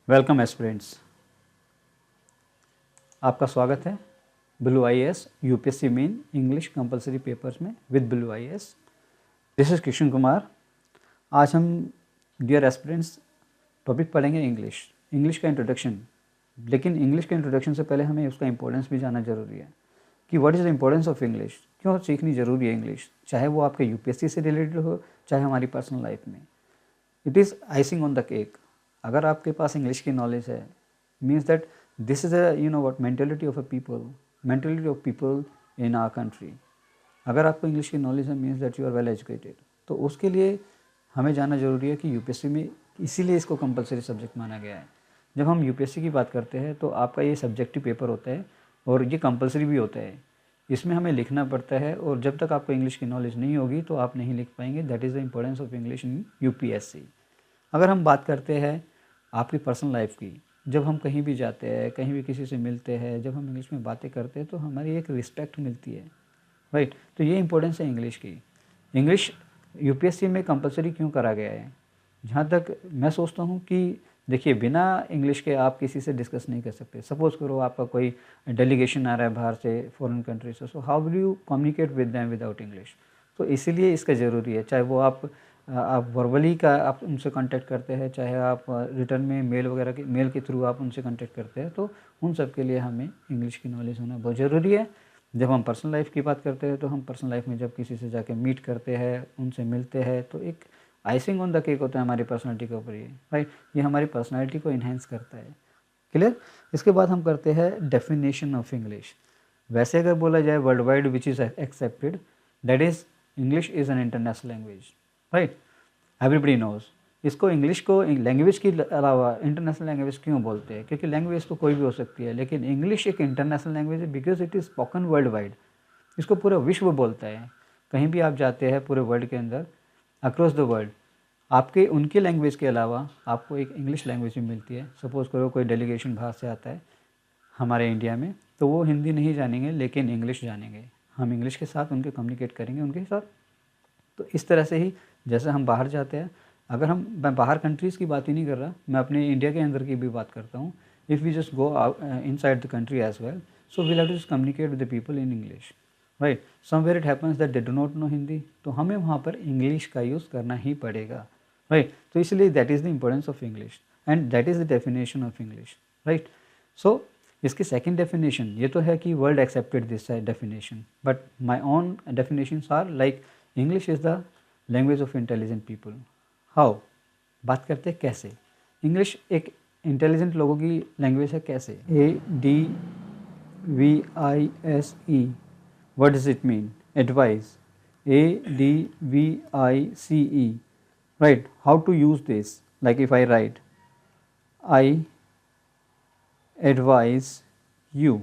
Welcome aspirants, आपका स्वागत है blue IAS UPSC main English compulsory papers में with blue IAS. This is Kishan Kumar. आज हम डियर एस्पिरेंट्स टॉपिक पढ़ेंगे इंग्लिश का इंट्रोडक्शन। लेकिन इंग्लिश के इंट्रोडक्शन से पहले हमें उसका इंपॉर्टेंस भी जानना जरूरी है कि what is the importance of English, क्यों सीखनी ज़रूरी है इंग्लिश, चाहे वो आपके यूपीएससी से रिलेटेड हो चाहे हमारी पर्सनल लाइफ में। It is icing on the cake. अगर आपके पास इंग्लिश की नॉलेज है, means that this is a what mentality of people in our country. अगर आपको इंग्लिश की नॉलेज है, means that you are well educated. तो उसके लिए हमें जानना जरूरी है कि यूपीएससी में इसीलिए इसको कंपलसरी सब्जेक्ट माना गया है। जब हम यूपीएससी की बात करते हैं तो आपका ये सब्जेक्टिव पेपर होता है और ये कंपलसरी भी होता है। इसमें हमें लिखना पड़ता है और जब तक आपको इंग्लिश की नॉलेज नहीं होगी तो आप नहीं लिख पाएंगे। That is the importance of English in UPSC. अगर हम बात करते हैं आपकी पर्सनल लाइफ की, जब हम कहीं भी जाते हैं, कहीं भी किसी से मिलते हैं, जब हम इंग्लिश में बातें करते हैं तो हमारी एक रिस्पेक्ट मिलती है, राइट। तो ये इंपॉर्टेंस है इंग्लिश की। इंग्लिश यूपीएससी में कंपलसरी क्यों करा गया है? जहाँ तक मैं सोचता हूँ कि देखिए, बिना इंग्लिश के आप किसी से डिस्कस नहीं कर सकते। सपोज़ करो आपका कोई डेलीगेशन आ रहा है बाहर से, फॉरेन कंट्री से, so how will you communicate with them without English? तो इसीलिए इसका ज़रूरी है। चाहे वो आप वर्बली का आप उनसे कांटेक्ट करते हैं, चाहे आप रिटर्न में मेल के थ्रू आप उनसे कांटेक्ट करते हैं, तो उन सब के लिए हमें इंग्लिश की नॉलेज होना बहुत ज़रूरी है। जब हम पर्सनल लाइफ की बात करते हैं तो हम पर्सनल लाइफ में जब किसी से जाके मीट करते हैं, उनसे मिलते हैं, तो एक आइसिंग ऑन द केक होता है हमारी पर्सनैलिटी के ऊपर। ये राइट, ये हमारी पर्सनैलिटी को इन्हेंस करता है। क्लियर? इसके बाद हम करते हैं डेफिनेशन ऑफ इंग्लिश। वैसे अगर बोला जाए world wide which is accepted, that is English is an international language, right. Everybody knows. इसको इंग्लिश को लैंग्वेज के अलावा इंटरनेशनल लैंग्वेज क्यों बोलते हैं? क्योंकि लैंग्वेज तो कोई भी हो सकती है, लेकिन इंग्लिश एक इंटरनेशनल लैंग्वेज है because it is spoken world wide. इसको पूरा विश्व बोलता है। कहीं भी आप जाते हैं पूरे वर्ल्ड के अंदर, अक्रॉस द वर्ल्ड, आपके उनके लैंग्वेज के अलावा आपको एक इंग्लिश लैंग्वेज भी मिलती है। सपोज़ करो कोई डेलीगेशन बाहर से आता है हमारे इंडिया में, तो वो हिंदी नहीं जानेंगे लेकिन इंग्लिश जानेंगे। हम इंग्लिश के साथ उनके कम्युनिकेट करेंगे उनके साथ। तो इस तरह से ही जैसे हम बाहर जाते हैं, अगर मैं बाहर कंट्रीज़ की बात ही नहीं कर रहा, मैं अपने इंडिया के अंदर की भी बात करता हूँ। If we just go inside the country as well, so we'll have to just communicate with the people in English, right. Somewhere it happens that they do not know Hindi, तो हमें वहाँ पर इंग्लिश का यूज़ करना ही पड़ेगा, right. तो इसलिए that is the importance of English and that is the definition of English, right. So इसकी सेकेंड डेफिनेशन ये तो है कि world accepted this definition, but my own definitions are like English is the language of intelligent people. How? बात करते हैं कैसे। English एक इंटेलिजेंट लोगों की लैंग्वेज है। कैसे? ADVICE, what does it mean? Advice. ADVICE, right? How to use this? Like if I write, I advise you,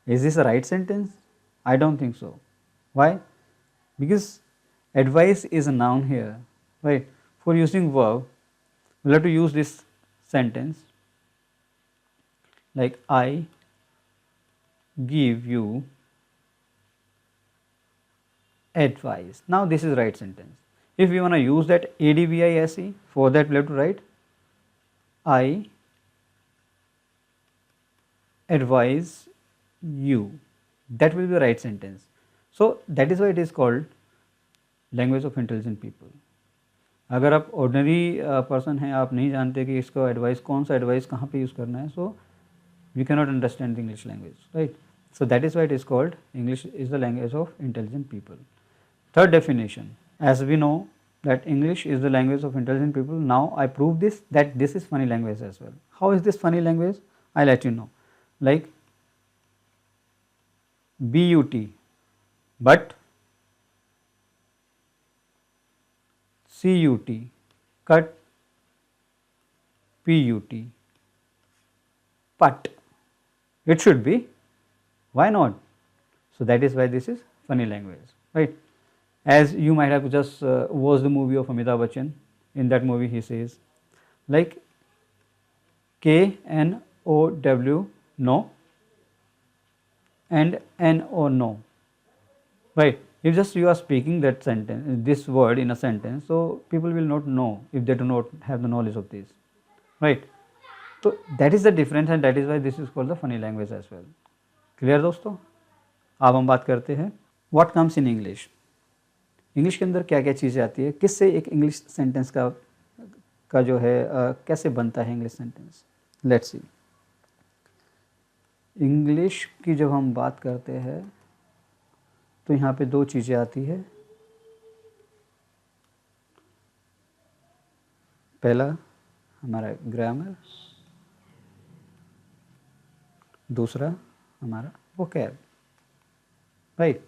is this a right sentence? I don't think so. Why? Because advice is a noun here, right? For using verb, we'll have to use this sentence like I give you advice. Now this is right sentence. If we want to use that ADVISE, for that we have to write I advise you. That will be the right sentence. So that is why it is called language of intelligent people. अगर आप ordinary person हैं, आप नहीं जानते कि इसको advice, कौन सा एडवाइस कहाँ पे यूज़ करना है, so you can not understand the English language, right. So that is why it is called English is the language of intelligent people. Third definition, as we know that English is the language of intelligent people. Now I prove this, that this is funny language as well. How is this funny language? I let you know. Like BUT, but CUT, cut, PUT, put. It should be. Why not? So that is why this is funny language, right? As you might have just watched the movie of Amitabh Bachchan. In that movie he says like KNOW, no, and NO, no, right. If just you are speaking that sentence, this word in a sentence, so people will not know if they do not have the knowledge of this, right. तो that is the difference and that is why this is called the funny language as well. Clear दोस्तों? अब हम बात करते हैं what comes in English. English के अंदर क्या क्या चीज़ें आती है, किससे एक इंग्लिश सेंटेंस का जो है कैसे बनता है English sentence. Let's see. English की जब हम बात करते हैं तो यहाँ पे दो चीज़ें आती है। पहला हमारा ग्रामर, दूसरा हमारा वोकैब, राइट।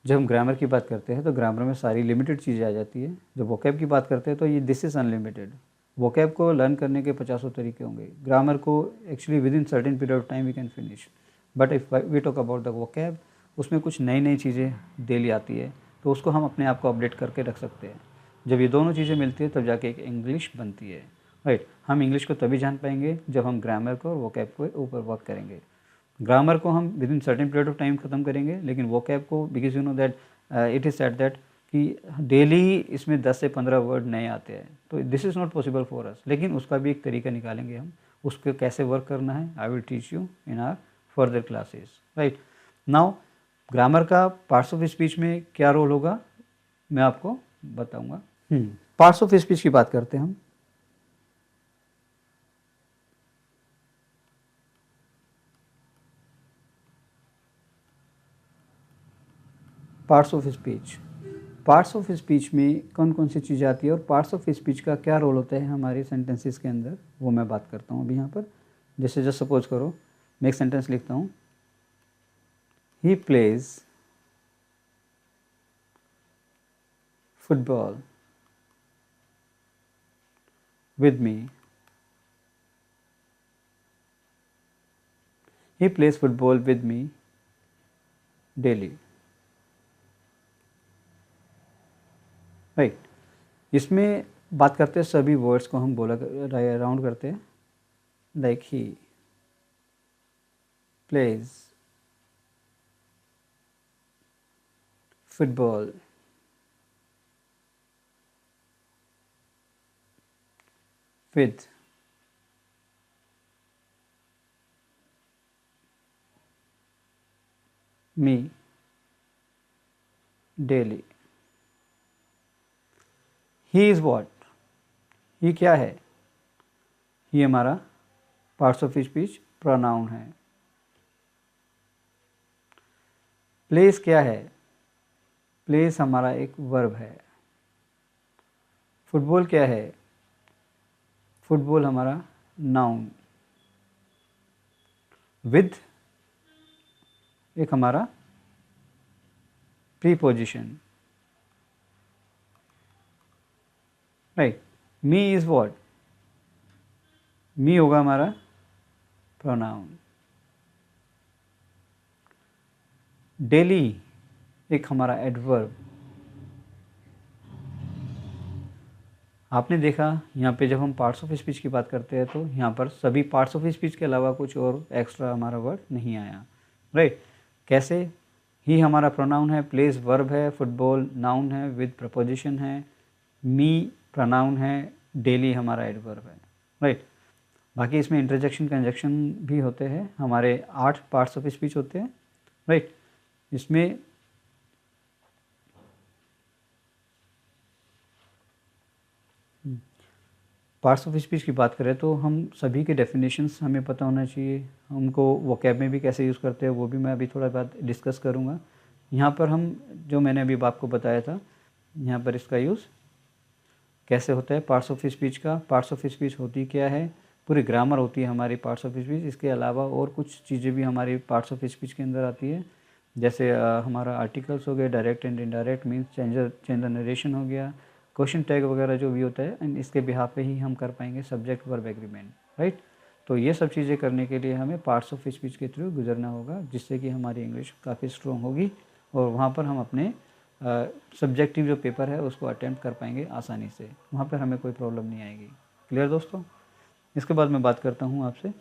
जब हम ग्रामर की बात करते हैं तो ग्रामर में सारी लिमिटेड चीज़ें आ जाती है। जब वोकैब की बात करते हैं तो ये दिस इज़ अनलिमिटेड। वोकैब को लर्न करने के 50 तरीके होंगे। ग्रामर को actually within certain period of time we can finish, but if we talk about the vocab, उसमें कुछ नई नई चीज़ें डेली आती है, तो उसको हम अपने आप को अपडेट करके रख सकते हैं। जब ये दोनों चीज़ें मिलती है तब जाके एक इंग्लिश बनती है, राइट। हम इंग्लिश को तभी जान पाएंगे जब हम ग्रामर को और वोकैब को ऊपर वर्क करेंगे। ग्रामर को हम with in certain period of time ख़त्म करेंगे, लेकिन वोकैब को because you know that it is said that कि डेली इसमें 10 से 15 वर्ड नए आते हैं, तो this is not possible for अस। लेकिन उसका भी एक तरीका निकालेंगे हम, उसको कैसे वर्क करना है I will teach you in our further classes, right. Now grammar का पार्ट्स ऑफ स्पीच में क्या रोल होगा मैं आपको बताऊंगा। पार्ट्स ऑफ स्पीच की बात करते हैं हम। Parts of speech, parts of speech में कौन कौन सी चीज़ें आती है और पार्ट्स ऑफ स्पीच का क्या रोल होता है हमारे सेंटेंसेस के अंदर, वो मैं बात करता हूँ अभी यहाँ पर। जैसे जस्ट सपोज करो मैं एक सेंटेंस लिखता हूँ, ही plays football with me, he plays football with me daily, right. इसमें बात करते हैं सभी वर्ड्स को हम बोला राउंड करते हैं, like he plays football with me daily। He is what, he क्या है, ही हमारा पार्ट्स ऑफ स्पीच प्रोनाउन है। प्लेस क्या है, प्लेस हमारा एक वर्ब है। फुटबॉल क्या है, फुटबॉल हमारा नाउन। विद एक हमारा preposition, right. Me is what, me होगा हमारा प्रोनाउन। डेली एक हमारा एडवर्ब। आपने देखा यहाँ पे जब हम पार्ट्स ऑफ स्पीच की बात करते हैं तो यहाँ पर सभी पार्ट्स ऑफ स्पीच के अलावा कुछ और एक्स्ट्रा हमारा वर्ड नहीं आया, राइट। कैसे, ही हमारा प्रोनाउन है, प्लेस वर्ब है, फुटबॉल नाउन है विद प्रपोजिशन है, मी प्रोनाउन है, डेली हमारा एडवर्ब है, राइट। बाकी इसमें इंटरजेक्शन कंजक्शन भी होते हैं, हमारे 8 पार्ट्स ऑफ स्पीच होते हैं, राइट। इसमें पार्ट्स ऑफ स्पीच की बात करें तो हम सभी के डेफिनेशंस हमें पता होना चाहिए। हमको वोकैब में भी कैसे यूज़ करते हैं वो भी मैं अभी थोड़ा बात डिस्कस करूँगा। यहाँ पर हम जो मैंने अभी आपको बताया था, यहाँ पर इसका यूज़ कैसे होता है पार्ट्स ऑफ स्पीच का। पार्ट्स ऑफ स्पीच होती क्या है, पूरी ग्रामर होती है हमारी पार्ट्स ऑफ स्पीच। इसके अलावा और कुछ चीज़ें भी हमारी पार्ट्स ऑफ स्पीच के अंदर आती है, जैसे हमारा आर्टिकल्स हो गए, direct and indirect means change the narration हो गया, क्वेश्चन टैग वगैरह जो भी होता है, एंड इसके बिहाफ पे ही हम कर पाएंगे सब्जेक्ट वर्ब एग्रीमेंट, राइट। तो ये सब चीज़ें करने के लिए हमें पार्ट्स ऑफ स्पीच के थ्रू गुजरना होगा, जिससे कि हमारी इंग्लिश काफ़ी स्ट्रॉन्ग होगी और वहाँ पर हम अपने सब्जेक्टिव जो पेपर है उसको अटैम्प्ट कर पाएंगे आसानी से, वहाँ पर हमें कोई प्रॉब्लम नहीं आएगी। क्लियर दोस्तों? इसके बाद मैं बात करता हूँ आपसे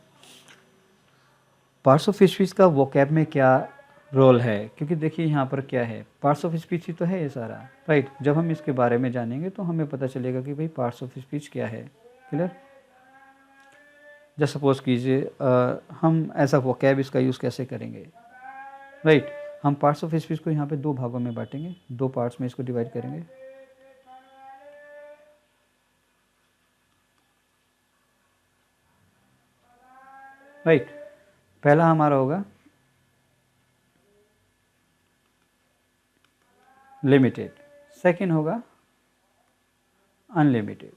पार्ट्स ऑफ स्पीच का वोकैब में क्या रोल है, क्योंकि देखिए यहाँ पर क्या है, पार्ट्स ऑफ स्पीच ही तो है ये सारा, राइट। जब हम इसके बारे में जानेंगे तो हमें पता चलेगा कि भाई पार्ट्स ऑफ स्पीच क्या है। क्लियर? जस्ट सपोज कीजिए हम ऐसा वोकैब इसका यूज़ कैसे करेंगे, राइट। हम पार्ट्स ऑफ स्पीच को यहाँ पे 2 भागों में बांटेंगे, 2 पार्ट्स में इसको डिवाइड करेंगे। राइट, पहला हमारा होगा लिमिटेड, सेकेंड होगा unlimited.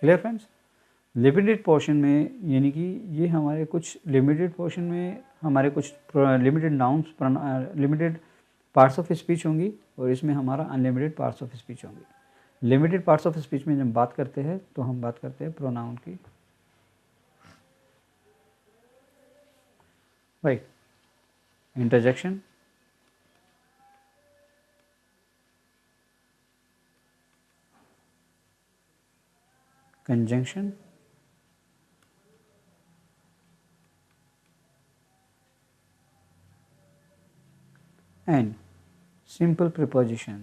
Clear friends? Limited portion में यानी कि ये हमारे कुछ लिमिटेड पोर्शन में हमारे कुछ limited nouns, limited parts of speech होंगी और इसमें हमारा अनलिमिटेड पार्ट्स ऑफ स्पीच होंगी। लिमिटेड पार्ट्स ऑफ स्पीच में जब बात करते हैं तो हम बात करते हैं प्रोनाउन की, right. Interjection, conjunction, and simple preposition।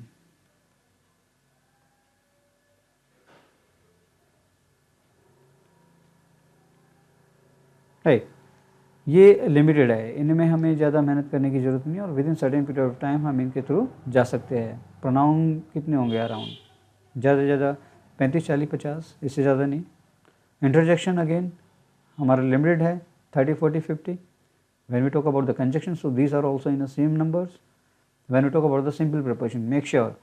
Right, ये लिमिटेड है, इनमें हमें ज़्यादा मेहनत करने की ज़रूरत नहीं है और with in certain period of time हम इनके थ्रू जा सकते हैं। प्रोनाउन कितने होंगे अराउंड, ज़्यादा से ज़्यादा 35, 40, 50, इससे ज़्यादा नहीं। इंटरजेक्शन अगेन हमारा लिमिटेड है 30, 40, 50। When we talk about the conjunction, so these are also in the same numbers. When we talk about the simple preposition, make sure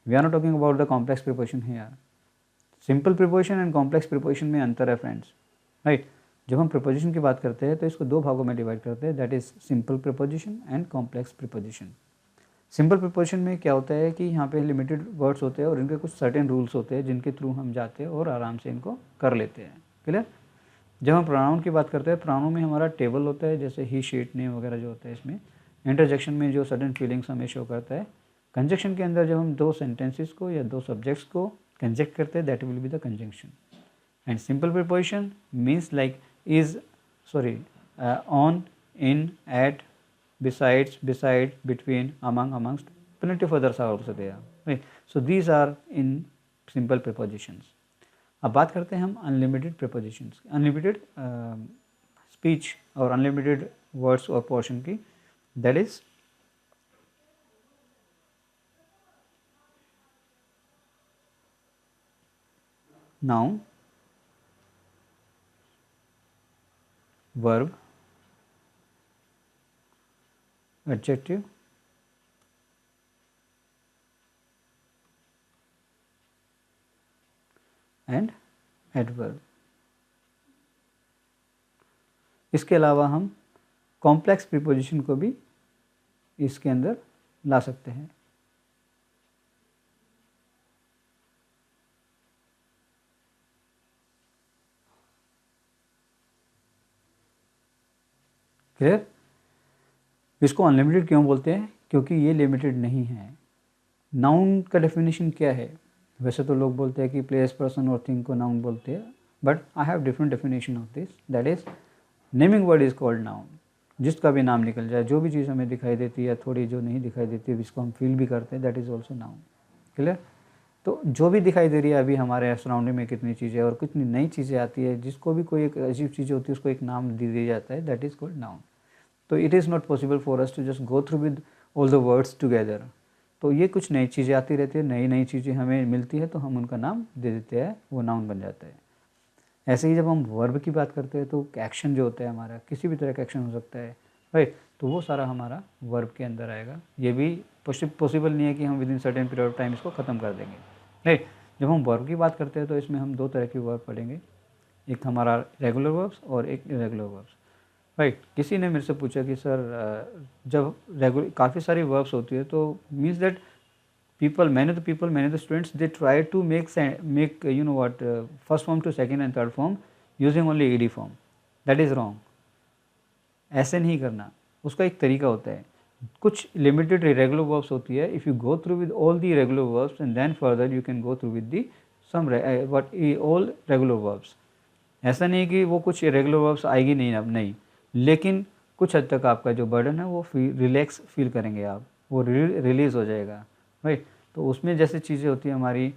we are not talking about the complex preposition here. Simple preposition and complex preposition में अंतर है friends, right. जब हम preposition की बात करते हैं तो इसको 2 भागों में डिवाइड करते हैं, that is simple preposition and complex preposition। Simple preposition में क्या होता है कि यहाँ पे लिमिटेड वर्ड्स होते हैं और इनके कुछ सर्टेन रूल्स होते हैं जिनके थ्रू हम जाते हैं और आराम से इनको कर लेते हैं। क्लियर? जब हम प्रोनाउन की बात करते हैं, प्रोनाउन में हमारा टेबल होता है, जैसे ही, शीट, नेम वगैरह जो होता है इसमें। इंटरजेक्शन में जो सडन फीलिंग्स हमें शो करता है। कंजक्शन के अंदर जब हम 2 सेंटेंसेस को या 2 सब्जेक्ट्स को कंजेक्ट करते हैं, that will be the conjunction. And simple preposition means like is, sorry, on, in, at, besides, beside, between, amongst, plenty of others are also there, right? So these are in simple prepositions। अब बात करते हैं हम unlimited prepositions, unlimited speech और unlimited words और portion की, that is noun, verb, adjective, and adverb. इसके अलावा हम कॉम्प्लेक्स प्रीपोजिशन को भी इसके अंदर ला सकते हैं। क्लियर? इसको अनलिमिटेड क्यों बोलते हैं? क्योंकि ये लिमिटेड नहीं है। नाउन का डेफिनेशन क्या है? वैसे तो लोग बोलते हैं कि प्लेस, पर्सन और थिंग को नाउन बोलते हैं, but I have different definition of this, that is naming word is called noun. जिसका भी नाम निकल जाए, जो भी चीज़ हमें दिखाई देती है, थोड़ी जो नहीं दिखाई देती है, जिसको हम फील भी करते हैं, that is also noun. Clear? तो जो भी दिखाई दे रही है अभी हमारे सराउंडिंग में कितनी चीज़ें और कितनी नई चीज़ें आती है, जिसको भी कोई एक अजीब चीज़ होती है उसको एक नाम दे दिया जाता है, that is called noun. So it is not possible for us to just go through with all the words together. तो ये कुछ नई चीज़ें आती रहती है, नई नई चीज़ें हमें मिलती है तो हम उनका नाम दे देते हैं, वो नाउन बन जाता है। ऐसे ही जब हम वर्ब की बात करते हैं तो एक्शन जो होता है हमारा, किसी भी तरह का एक्शन हो सकता है, राइट, तो वो सारा हमारा वर्ब के अंदर आएगा। ये भी पॉसिबल नहीं है कि हम with in certain period of time इसको ख़त्म कर देंगे, राइट। जब हम वर्ब की बात करते हैं तो इसमें हम 2 तरह की वर्ब पढ़ेंगे, एक हमारा रेगुलर वर्ब्स और एक इरेगुलर वर्ब्स, राइट। किसी ने मेरे से पूछा कि सर जब रेगुलर काफ़ी सारी वर्ब्स होती है तो means that many of the students, they try to make you know what, first form to second and third form using only ed form, that is wrong। ऐसे नहीं करना, उसका एक तरीका होता है। कुछ लिमिटेड इरेगुलर वर्ब्स होती है, if you go through with all the regular verbs and then further you can go through with the some all regular verbs. ऐसा नहीं कि वो कुछ इरेगुलर वर्ब्स आएगी नहीं, अब नहीं, लेकिन कुछ हद तक आपका जो बर्डन है वो रिलैक्स फील करेंगे आप, वो रिलीज़ हो जाएगा, राइट। तो उसमें जैसे चीज़ें होती है हमारी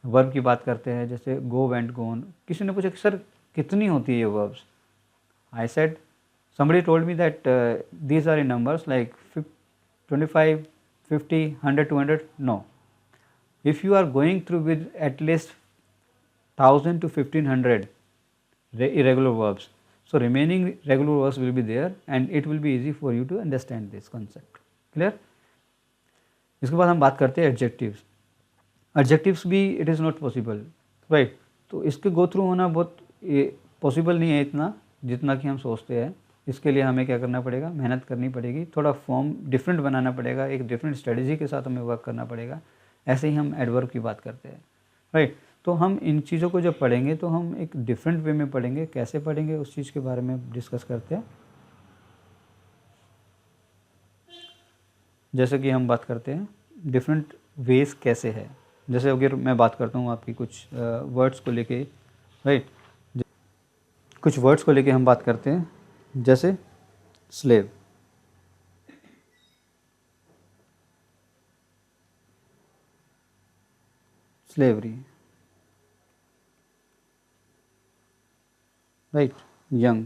वर्ब की बात करते हैं, जैसे गो, वेंट, गोन। किसी ने पूछा कि सर कितनी होती है ये verbs? I said somebody told me that these are in numbers like 25, 50, 100, 200. No, if you are going through with at least 1000 to 1500 irregular verbs, so remaining regular verbs will be there and it will be easy for you to understand this concept. Clear? इसके बाद हम बात करते हैं adjectives. Adjectives भी it is not possible, right. तो इसके go through होना बहुत पॉसिबल नहीं है इतना जितना कि हम सोचते हैं। इसके लिए हमें क्या करना पड़ेगा, मेहनत करनी पड़ेगी, थोड़ा फॉर्म डिफरेंट बनाना पड़ेगा, एक डिफरेंट स्ट्रेटजी के साथ हमें वर्क करना पड़ेगा। ऐसे ही हम एडवर्ब की बात करते हैं, राइट। तो हम इन चीज़ों को जब पढ़ेंगे तो हम एक डिफरेंट वे में पढ़ेंगे। कैसे पढ़ेंगे उस चीज़ के बारे में डिस्कस करते हैं। जैसे कि हम बात करते हैं डिफरेंट वेज कैसे है। जैसे अगर मैं बात करता हूँ आपकी कुछ वर्ड्स को लेके, राइट, कुछ वर्ड्स को लेके हम बात करते हैं। जैसे slave, slavery, right, young,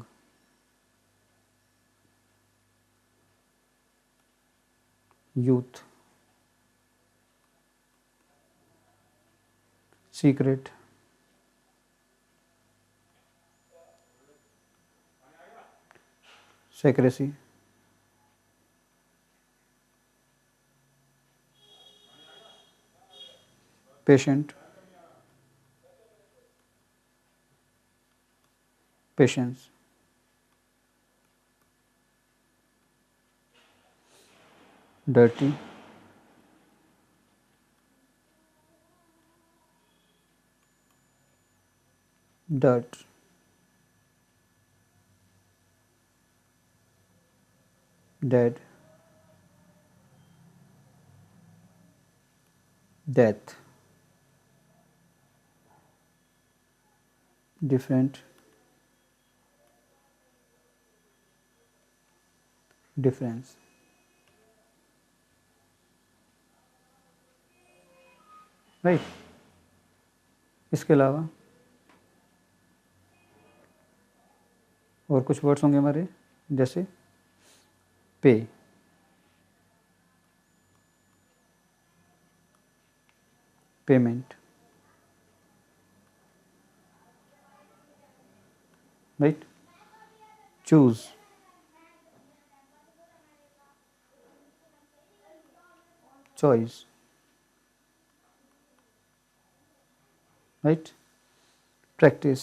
youth, secret, secrecy, patient, patience, dirty, dirt, dead, death, different, difference, right. इसके अलावा और कुछ वर्ड्स होंगे हमारे, जैसे पे, payment, right, choose, choice, right, practice,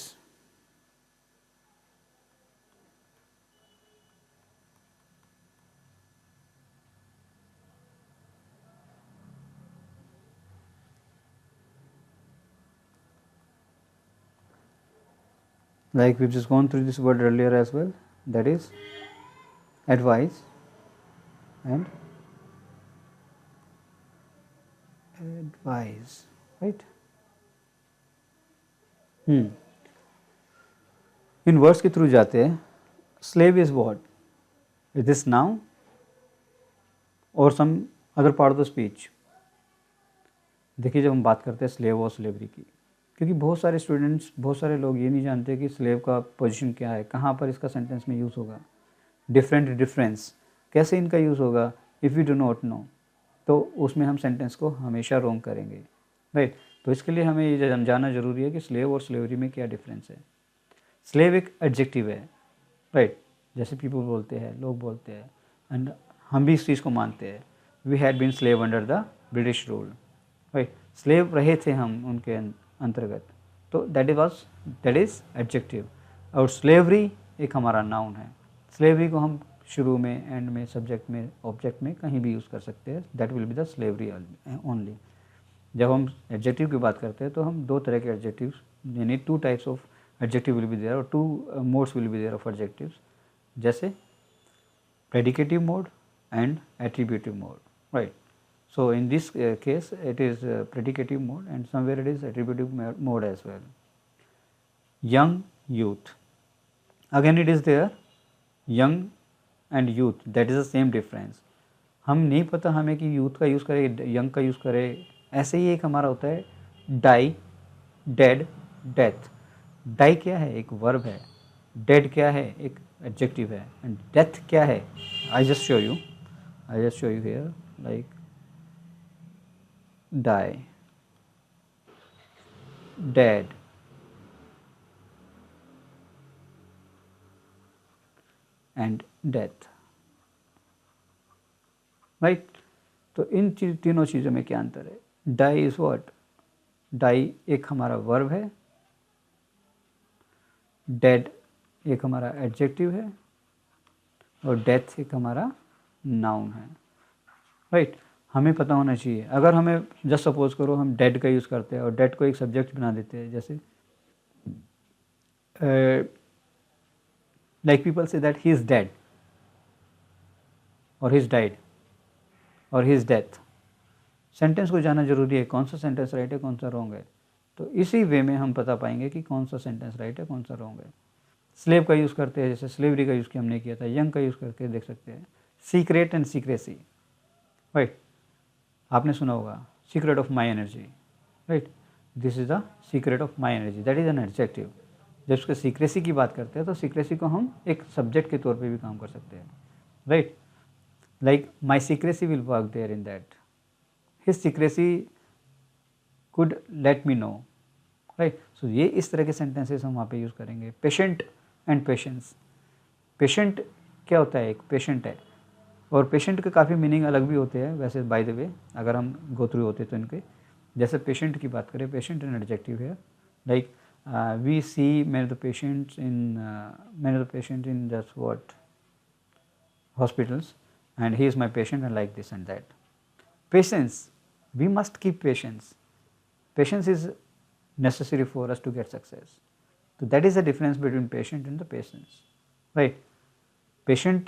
like we've just gone through this word earlier as well, that is advice and advise, right। इन words के थ्रू जाते हैं। Slave is what, it is noun और some other part of the speech. देखिए जब हम बात करते हैं स्लेव और स्लेवरी की, क्योंकि बहुत सारे स्टूडेंट्स, बहुत सारे लोग ये नहीं जानते कि स्लेव का पोजीशन क्या है, कहाँ पर इसका सेंटेंस में यूज़ होगा, डिफरेंट डिफरेंस कैसे इनका यूज़ होगा। If you do not no तो उसमें हम सेंटेंस को हमेशा रॉन्ग करेंगे, राइट। तो इसके लिए हमें ये जानना ज़रूरी है कि स्लेव और स्लेवरी में क्या डिफरेंस है। स्लेव एक एडजेक्टिव है, राइट, जैसे पीपल बोलते हैं, लोग बोलते हैं, एंड हम भी इस चीज़ को मानते हैं। We had been slave under the British rule, right, slave रहे थे हम उनके अंतर्गत, तो दैट इज़ एडजेक्टिव। और स्लेवरी एक हमारा नाउन है। स्लेवरी को हम शुरू में, एंड में, सब्जेक्ट में, ऑब्जेक्ट में कहीं भी यूज़ कर सकते हैं। That will be the slavery only. जब हम एडजेक्टिव की बात करते हैं तो हम दो तरह के एडजेक्टिव्स, यानी two types of adjective will be there और two modes will be there of adjectives, जैसे predicative mode and attributive mode, right. So in this case it is predicative mode and somewhere it is attributive mode as well. Young, youth, again it is there, young and youth, that is the same difference. हम नहीं पता हमें कि youth का use करें, young का use करें। ऐसे ही एक हमारा होता है डाई डेड, डेथ। डाई क्या है? एक वर्ब है। डेड क्या है? एक एडजेक्टिव है। एंड डेथ क्या है? I just show you here, like die, dead and death, right. तो इन तीनों चीज़ों में क्या अंतर है? Die is what? डाई एक हमारा वर्ब है, डेड एक हमारा एडजेक्टिव है, और डेथ एक हमारा नाउन है, राइट। हमें पता होना चाहिए। अगर हमें जस्ट सपोज करो हम डेड का यूज़ करते हैं और डेड को एक सब्जेक्ट बना देते हैं, जैसे like people say that he is dead, और ही इज़ डाइड, और ही इज़ डेथ। सेंटेंस को जानना जरूरी है, कौन सा सेंटेंस राइट है, कौन सा रॉन्ग है। तो इसी वे में हम पता पाएंगे कि कौन सा सेंटेंस राइट है, कौन सा रॉन्ग है। स्लेव का यूज़ करते हैं, जैसे स्लेवरी का यूज़ किया हमने किया था। यंग का यूज़ करके देख सकते हैं। Secret and secrecy, right. आपने सुना होगा secret of my energy, right. This is the secret of my energy, that is an adjective. जब उसके सीक्रेसी की बात करते हैं तो सीक्रेसी को हम एक सब्जेक्ट के तौर पे भी काम कर सकते हैं, right. Like my secrecy will work there in that, his secrecy could let me know, right. So ये इस तरह के सेंटेंसेस हम वहाँ पे यूज़ करेंगे। Patient and patience. पेशेंट क्या होता है? एक पेशेंट है, और पेशेंट के काफ़ी मीनिंग अलग भी होते हैं वैसे, बाय द वे, अगर हम गो थ्रू होते तो इनके। जैसे पेशेंट की बात करें, पेशेंट एन एडजेक्टिव है, like we see many the patients in just what hospitals, and he is my patient and like this and that. Patience, we must keep patience, patience is necessary for us to get success. So that is the difference between patient and the patience, right. patient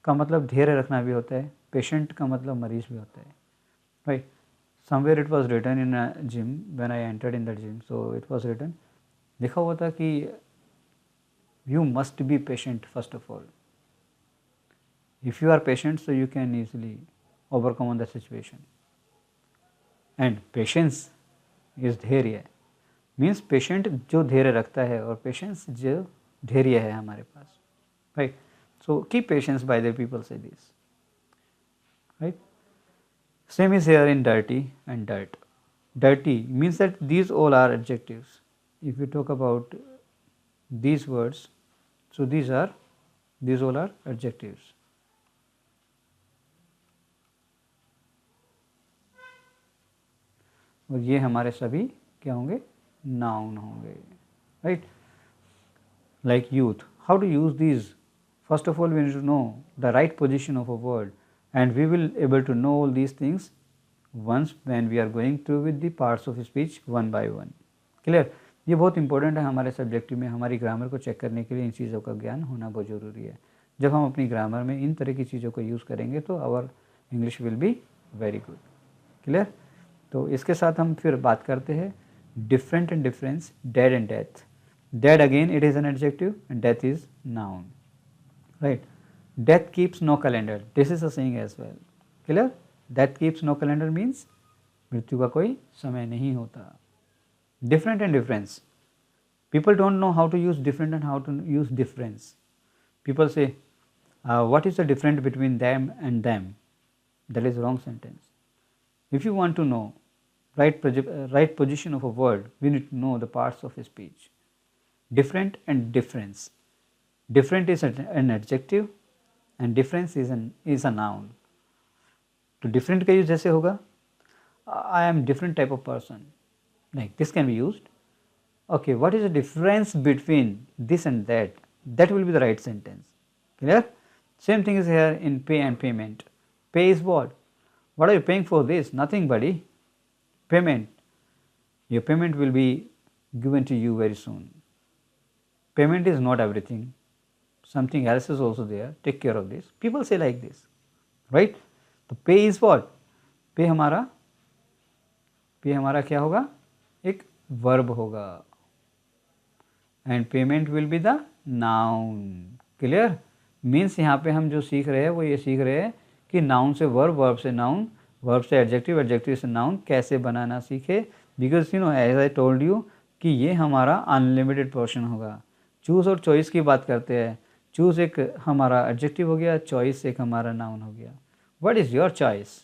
का मतलब धैर्य रखना भी होता है, patient का मतलब मरीज भी होता है, right. somewhere it was written in a gym when I entered in the gym, so it was written, लिखा हुआ था कि you must be patient first of all. if you are patient, so you can easily overcome on the situation. and patience is धैर्य, means patient जो धैर्य रखता है और पेशेंस जो धैर्य है हमारे पास, right. So keep patience by the people से this, right. Same is here in dirty and dirt. Dirty means that these all are adjectives. If you talk about these words, so these all are adjectives. और ये हमारे सभी क्या होंगे? Noun होंगे, right. Like youth, how to use these? First of all, we need to know the right position of a word, and we will able to know all these things once when we are going through with the parts of speech one by one. Clear? ये बहुत important है हमारे subjective में. हमारी grammar को check करने के लिए इन चीज़ों का ज्ञान होना बहुत ज़रूरी है. जब हम अपनी ग्रामर में इन तरह की चीज़ों को यूज़ करेंगे तो our English will be very good. Clear? तो इसके साथ हम फिर बात करते हैं different and difference, dead and death. Dead again it is an adjective and death is noun, right. Death keeps no calendar, this is a saying as well. Clear? Death keeps no calendar means मृत्यु का कोई समय नहीं होता. Different and difference. People don't know how to use different and how to use difference. People say, what is the difference between them and them? That is wrong sentence. If you want to know right position of a word, we need to know the parts of a speech. Different and difference. Different is an adjective and difference is a noun. तो different का use जैसे होगा, I am different type of person. Like this can be used. Okay, what is the difference between this and that? That will be the right sentence. Clear? Same thing is here in pay and payment. Pay is what? What are you paying for this? Nothing, buddy. Payment. Your payment will be given to you very soon. Payment is not everything. Something else is also there. Take care of this. People say like this, right? तो pay is what? Pay हमारा क्या होगा? एक verb होगा and payment will be the noun. Clear? Means यहाँ पे हम जो सीख रहे हैं वो ये सीख रहे हैं कि नाउन से वर्ब, वर्ब से नाउन, वर्ब से एडजेक्टिव, एडजेक्टिव से नाउन कैसे बनाना सीखे because you know as I told you कि ये हमारा अनलिमिटेड पोर्शन होगा। चूज़ और चॉइस की बात करते हैं, चूज़ एक हमारा एडजेक्टिव हो गया, चॉइस एक हमारा नाउन हो गया। What is your choice?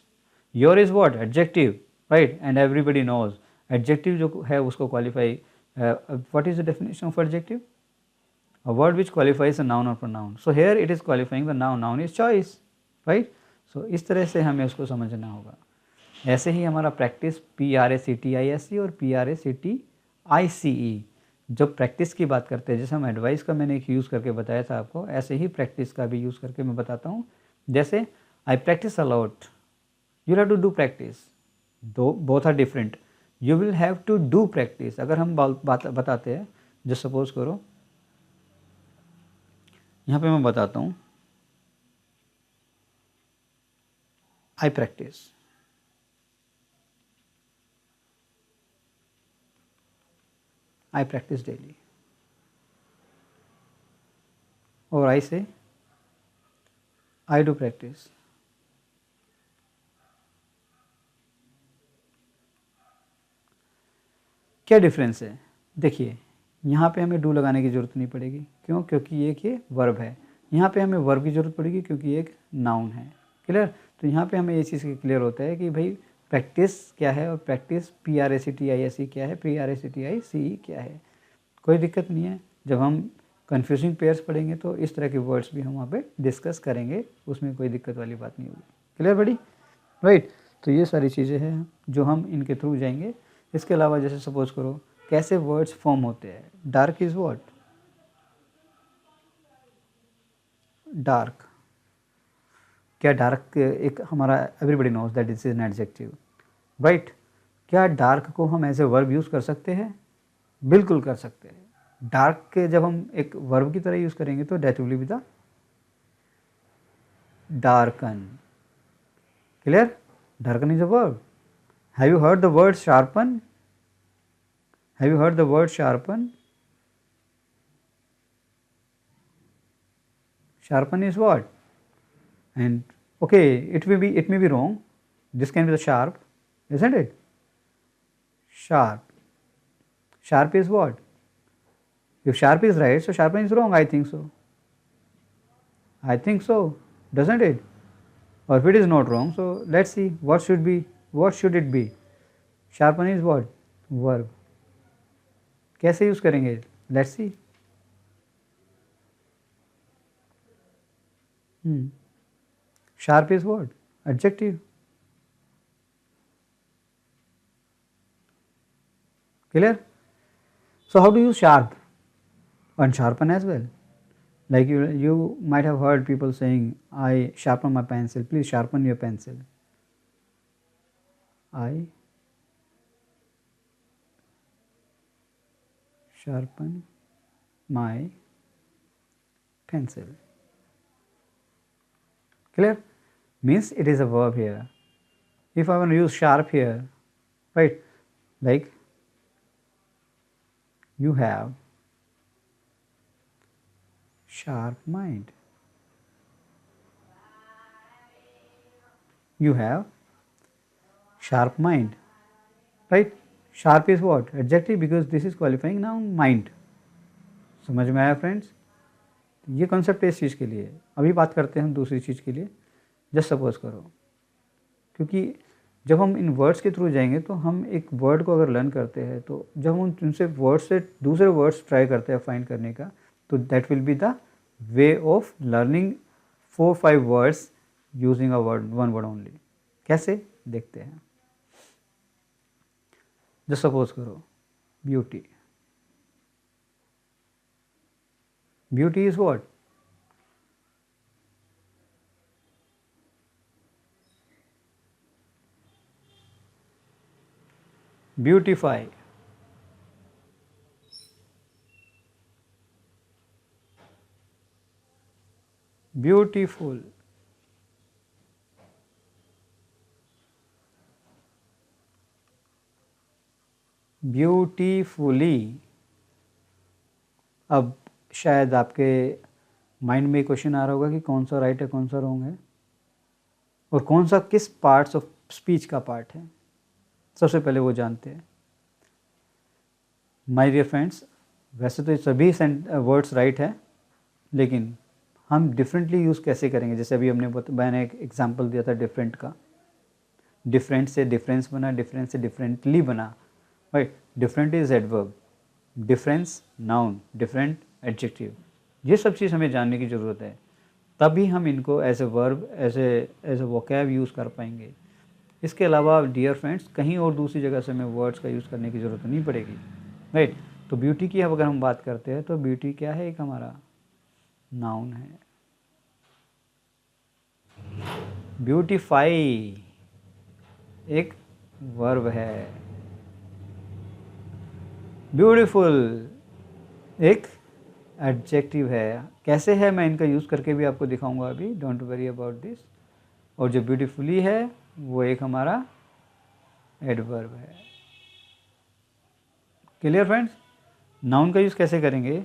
Your is what? Adjective, right? And everybody knows adjective जो है उसको qualify, what is the definition of adjective? A word which qualifies a noun or pronoun. So here it is qualifying the noun. Noun is choice, right? So इस तरह से हमें उसको समझना होगा। ऐसे ही हमारा प्रैक्टिस PRACTISE और PRACTICE, जब प्रैक्टिस की बात करते हैं, जैसे हम एडवाइस का मैंने एक यूज़ करके बताया था आपको, ऐसे ही प्रैक्टिस का भी यूज़ करके मैं बताता हूँ। जैसे I practise a lot, you have to do practice, दो both are different. You will have to do practice. अगर हम बात बताते हैं, जो सपोज करो यहाँ पे मैं बताता हूँ, आई प्रैक्टिस, आई प्रैक्टिस डेली, और आई से आई डू प्रैक्टिस। क्या डिफरेंस है? देखिए, यहाँ पे हमें डू लगाने की ज़रूरत नहीं पड़ेगी। क्यों? क्योंकि ये वर्ब है। यहाँ पे हमें वर्ब की ज़रूरत पड़ेगी क्योंकि ये एक नाउन है। क्लियर? तो यहाँ पे हमें ये चीज़ क्लियर होता है कि भाई प्रैक्टिस क्या है और प्रैक्टिस PRACTISE क्या है, PRACTICE क्या है। कोई दिक्कत नहीं है। जब हम कन्फ्यूजिंग पेयर्स पढ़ेंगे तो इस तरह के वर्ड्स भी हम वहाँ पे डिस्कस करेंगे, उसमें कोई दिक्कत वाली बात नहीं होगी। क्लियर बड़ी? राइट। तो ये सारी चीज़ें हैं जो हम इनके थ्रू जाएंगे। इसके अलावा जैसे सपोज करो कैसे वर्ड्स फॉर्म होते हैं। Dark is what? डार्क। क्या डार्क एक हमारा, everybody knows that this is an adjective, right? क्या डार्क को हम एज ए वर्ब यूज़ कर सकते हैं? बिल्कुल कर सकते हैं। डार्क के जब हम एक वर्ब की तरह यूज़ करेंगे तो that will be the darken. Clear? Darken is a verb. Have you heard the word sharpen? Have you heard the word sharpen? Sharpen is what? And okay, it may be wrong. This can be the sharp, isn't it? Sharp. Sharp is what? If sharp is right, so sharpen is wrong. I think so. I think so, doesn't it? Or if it is not wrong, so let's see what should it be? Sharpen is what? Verb. कैसे use करेंगे? Let's see. Sharp is what? Adjective. Clear? So how do use sharp? and sharpen as well. Like you might have heard people saying, I sharpen my pencil. Please sharpen your pencil. I sharpen my pencil. Clear? Means it is a verb here. If I want to use sharp here, right, like you have sharp mind. You have sharp mind, right? Sharp is what? Adjective, because this is qualifying noun mind. समझ में आया friends? ये concept इस चीज़ के लिए। अभी बात करते हैं हम दूसरी चीज़ के लिए। जस्ट सपोज करो, क्योंकि जब हम इन वर्ड्स के थ्रू जाएंगे तो हम एक वर्ड को अगर लर्न करते हैं तो जब हम उनसे वर्ड से दूसरे वर्ड्स ट्राई करते हैं फाइंड करने का, तो that will be the way of learning 4-5 words using a word, one word only. कैसे? देखते हैं। जस्ट सपोज करो beauty. Beauty is what? Beautify. Beautiful. Beautifully. अब शायद आपके माइंड में क्वेश्चन आ रहा होगा कि कौन सा राइट है, कौन सा रॉन्ग है, और कौन सा किस पार्ट्स ऑफ स्पीच का पार्ट है। सबसे पहले वो जानते हैं। माय डियर फ्रेंड्स, वैसे तो सभी वर्ड्स राइट है, लेकिन हम डिफरेंटली यूज़ कैसे करेंगे। जैसे अभी मैंने एक एग्जांपल दिया था डिफरेंट का, डिफरेंट से डिफरेंस बना, डिफरेंस से डिफरेंटली बना, right. Different is adverb, difference noun, different adjective. ये सब चीज़ हमें जानने की ज़रूरत है, तभी हम इनको as a verb, as a vocab use कर पाएंगे। इसके अलावा डियर फ्रेंड्स, कहीं और दूसरी जगह से हमें वर्ड्स का यूज़ करने की ज़रूरत नहीं पड़ेगी, राइट। तो ब्यूटी की अगर हम बात करते हैं तो ब्यूटी क्या है, एक हमारा नाउन है। ब्यूटीफाई एक वर्ब है। ब्यूटीफुल एक एडजेक्टिव है। कैसे है मैं इनका यूज़ करके भी आपको दिखाऊंगा अभी, डोंट वरी अबाउट दिस। और जो ब्यूटीफुली है वो एक हमारा एडवर्ब है। Clear friends. नाउन का यूज़ कैसे करेंगे,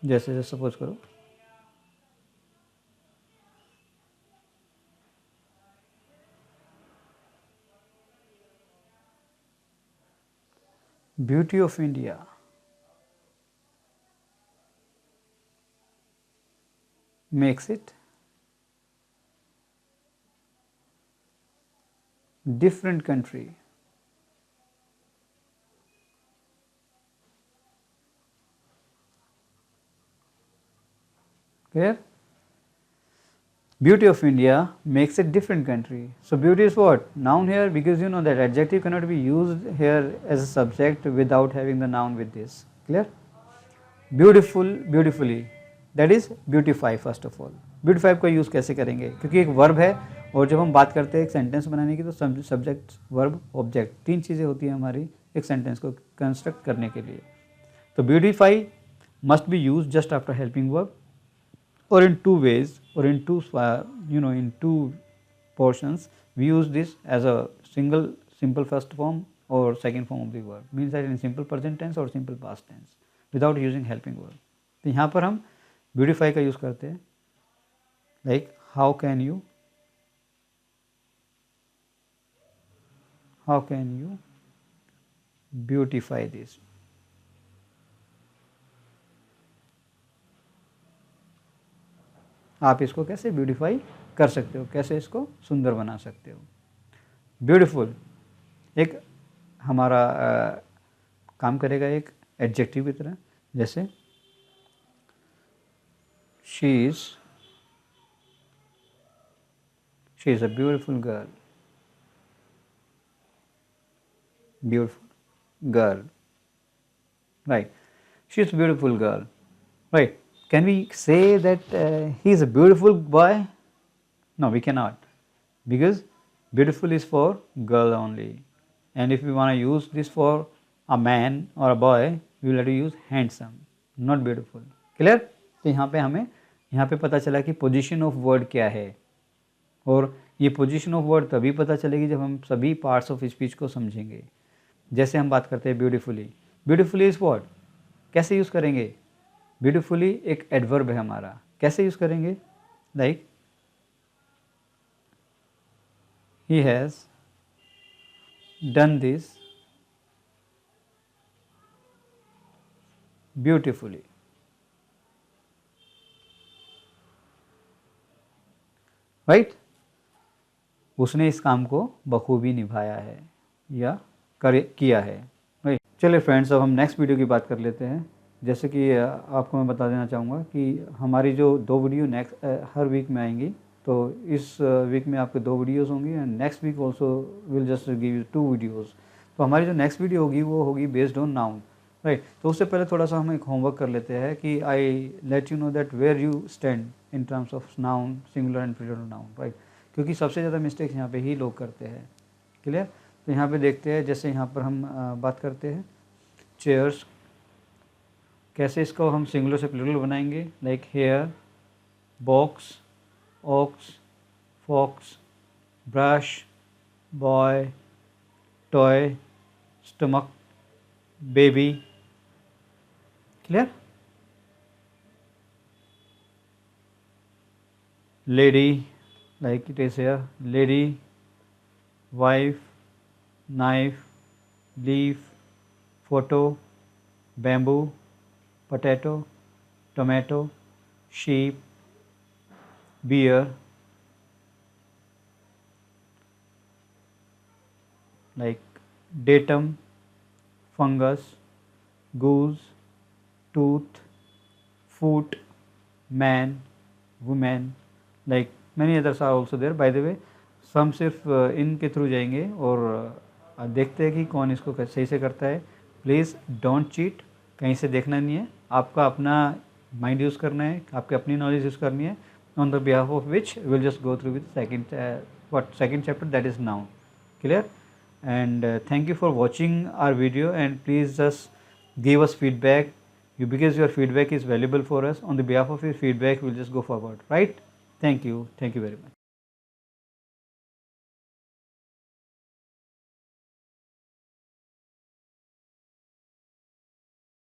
जैसे सपोज करो beauty of India, makes it different country. Clear? Beauty of India makes it different country. So beauty is what? Noun here, because you know that adjective cannot be used here as a subject without having the noun with this. Clear? Beautiful, beautifully, that is beautify first of all. Beautify का use कैसे करेंगे, क्योंकि एक verb है, और जब हम बात करते हैं एक सेंटेंस बनाने की तो सब्जेक्ट, वर्ब, ऑब्जेक्ट, तीन चीज़ें होती हैं हमारी एक सेंटेंस को कंस्ट्रक्ट करने के लिए। तो beautify must be used just after helping verb, or in two ways, or in two in two portions. We use this as a simple first form or second form of the verb, means that in simple present tense or simple past tense without using helping verb. तो यहाँ पर हम beautify का use करते हैं, like how can you beautify this. आप इसको कैसे ब्यूटीफाई कर सकते हो, कैसे इसको सुंदर बना सकते हो। ब्यूटीफुल एक हमारा काम करेगा एक एडजेक्टिव की तरह, जैसे she is a beautiful girl, beautiful girl, right? She is a beautiful girl, right? Can we say that he is a beautiful boy? No, we cannot, because beautiful is for girl only, and if we want to use this for a man or a boy, we will have to use handsome, not beautiful. Clear? तो यहाँ पे पता चला कि position of word क्या है, और ये पोजीशन ऑफ वर्ड तभी पता चलेगी जब हम सभी पार्ट्स ऑफ स्पीच को समझेंगे। जैसे हम बात करते हैं ब्यूटीफुली, ब्यूटीफुली इज व्हाट, कैसे यूज़ करेंगे। ब्यूटीफुली एक एडवर्ब है हमारा, कैसे यूज़ करेंगे, like he has done this beautifully, right. उसने इस काम को बखूबी निभाया है या किया है, राइट। चलिए फ्रेंड्स, अब हम नेक्स्ट वीडियो की बात कर लेते हैं। जैसे कि आपको मैं बता देना चाहूँगा कि हमारी जो 2 वीडियो नेक्स्ट हर वीक में आएंगी, तो इस वीक में आपके 2 वीडियोस होंगी, and next week also will just give you 2 videos. तो हमारी जो नेक्स्ट वीडियो होगी वो होगी बेस्ड ऑन नाउन, राइट। तो उससे पहले थोड़ा सा हम एक होमवर्क कर लेते हैं कि I let you know that where you stand in terms of noun, singular and plural noun, right. क्योंकि सबसे ज़्यादा मिस्टेक्स यहाँ पे ही लोग करते हैं। क्लियर? तो यहाँ पे देखते हैं, जैसे यहाँ पर हम बात करते हैं चेयर्स, कैसे इसको हम सिंगुलर से प्लूरल बनाएंगे, like hair, box, ox, fox, brush, boy, toy, stomach, baby. Clear? Lady, like it is here, lady, wife, knife, leaf, photo, bamboo, potato, tomato, sheep, beer, like datum, fungus, goose, tooth, foot, man, woman, like many others are also there. By the way, हम सिर्फ इनके through जाएंगे और देखते हैं कि कौन इसको सही से करता है. प्लीज़ डोंट चीट, कहीं से देखना नहीं है, आपका अपना माइंड यूज़ करना है, आपकी अपनी नॉलेज यूज़ करनी है. On the behalf of which will just go through with second chapter, that is now clear. And thank you for watching our video, and please just give us feedback, because your feedback is valuable for us. On the behalf of your feedback, we'll just go forward, right? Thank you very much.